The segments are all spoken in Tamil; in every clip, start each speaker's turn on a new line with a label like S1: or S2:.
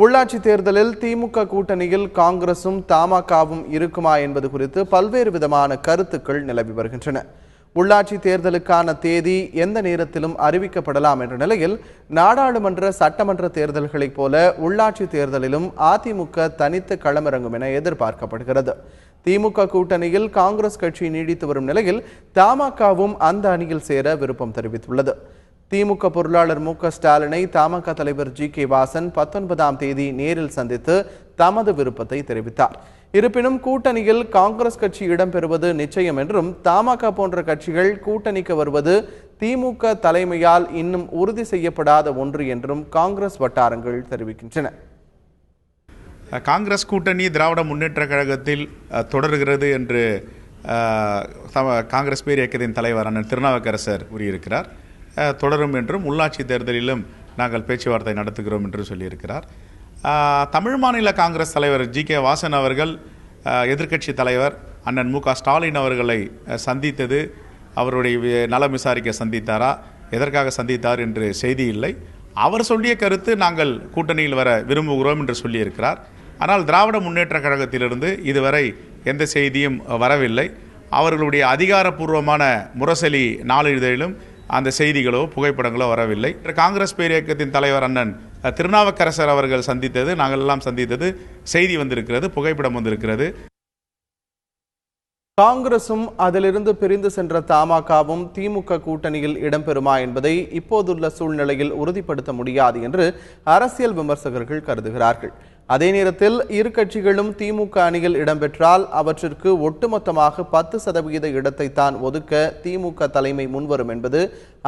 S1: உள்ளாட்சி தேர்தலில் திமுக கூட்டணியில் காங்கிரசும் தமாகவும் இருக்குமா என்பது குறித்து பல்வேறு விதமான கருத்துக்கள் நிலவி வருகின்றன. உள்ளாட்சி தேர்தலுக்கான தேதி எந்த நேரத்திலும் அறிவிக்கப்படலாம் என்ற நிலையில் நாடாளுமன்ற சட்டமன்ற தேர்தல்களைப் போல உள்ளாட்சி தேர்தலிலும் அதிமுக தனித்து களமிறங்கும் என எதிர்பார்க்கப்படுகிறது. திமுக கூட்டணியில் காங்கிரஸ் கட்சி நீடித்து வரும் நிலையில் தமாகவும் அந்த அணியில் சேர விருப்பம் தெரிவித்துள்ளது. திமுக பொருளாளர் மு.க.ஸ்டாலினை தமாக தலைவர் ஜி.கே. வாசன் 19ஆம் தேதி நேரில் சந்தித்து தமது விருப்பத்தை தெரிவித்தார். இருப்பினும் கூட்டணியில் காங்கிரஸ் கட்சி இடம்பெறுவது நிச்சயம் என்றும் தமாக போன்ற கட்சிகள் கூட்டணிக்கு வருவது திமுக தலைமையால் இன்னும் உறுதி செய்யப்படாத ஒன்று என்றும் காங்கிரஸ் வட்டாரங்கள் தெரிவிக்கின்றன.
S2: காங்கிரஸ் கூட்டணி திராவிட முன்னேற்ற கழகத்தில் தொடர்கிறது என்று காங்கிரஸ் பேர் இயக்கத்தின் தலைவர் அண்ணன் திருநாவுக்கரசர் கூறியிருக்கிறார். தொடரும் என்றும் உள்ளாட்சி தேர்தலிலும் நாங்கள் பேச்சுவார்த்தை நடத்துகிறோம் என்று சொல்லியிருக்கிறார். தமிழ் மாநில காங்கிரஸ் தலைவர் ஜி.கே. வாசன் அவர்கள் எதிர்க்கட்சி தலைவர் அண்ணன் மு.க.ஸ்டாலின் அவர்களை சந்தித்தது அவருடைய நலம் விசாரிக்க சந்தித்தாரா, எதற்காக சந்தித்தார் என்று செய்தி இல்லை. அவர் சொல்லிய கருத்து நாங்கள் கூட்டணியில் வர விரும்புகிறோம் என்று சொல்லியிருக்கிறார். ஆனால் திராவிட முன்னேற்ற கழகத்திலிருந்து இதுவரை எந்த செய்தியும் வரவில்லை. அவர்களுடைய அதிகாரப்பூர்வமான முரசொலி நாளிதழிலும் அந்த செய்திகளோ புகைப்படங்களோ வரவில்லை. காங்கிரஸ் பேர் இயக்கத்தின் தலைவர் அண்ணன் திருநாவுக்கரசர் அவர்கள் சந்தித்தது, நாங்கள் எல்லாம் சந்தித்தது செய்தி வந்திருக்கிறது, புகைப்படம் வந்திருக்கிறது.
S1: காங்கிரசும் அதிலிருந்து பிரிந்து சென்ற தமாகவும் திமுக கூட்டணியில் இடம்பெறுமா என்பதை இப்போதுள்ள சூழ்நிலையில் உறுதிப்படுத்த முடியாது என்று அரசியல் விமர்சகர்கள் கருதுகிறார்கள். அதே நேரத்தில் இரு கட்சிகளும் திமுக அணியில் இடம்பெற்றால் அவற்றிற்கு ஒட்டுமொத்தமாக 10% இடத்தை தான் ஒதுக்க திமுக தலைமை முன்வரும் என்பது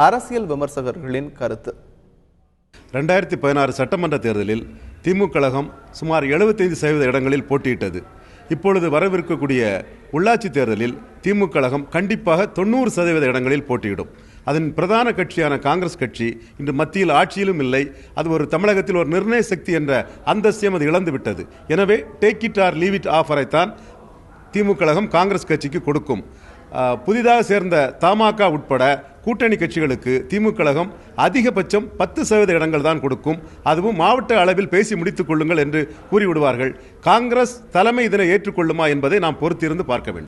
S1: அரசியல் விமர்சகர்களின் கருத்து.
S3: 2016 சட்டமன்ற தேர்தலில் திமுக கழகம் சுமார் 75% இடங்களில் போட்டியிட்டது. இப்பொழுது வரவிருக்கக்கூடிய உள்ளாட்சி தேர்தலில் திமுக கழகம் கண்டிப்பாக 90% இடங்களில் போட்டியிடும். அதன் பிரதான கட்சியான காங்கிரஸ் கட்சி இன்று மத்தியில் ஆட்சியிலும் இல்லை. அது ஒரு தமிழகத்தில் ஒரு நிர்ணய சக்தி என்ற அந்தஸ்தையும் அது இழந்து விட்டது. எனவே take it or leave it ஆஃபரைத்தான் திமுக கழகம் காங்கிரஸ் கட்சிக்கு கொடுக்கும். புதிதாக சேர்ந்த தமாக உட்பட கூட்டணி கட்சிகளுக்கு திமுக கழகம் அதிகபட்சம் 10% இடங்கள் தான் கொடுக்கும். அதுவும் மாவட்ட அளவில் பேசி முடித்துக் கொள்ளுங்கள் என்று கூறிவிடுவார்கள். காங்கிரஸ் தலைமை இதனை ஏற்றுக்கொள்ளுமா என்பதை நாம் பொறுத்திருந்து பார்க்க வேண்டும்.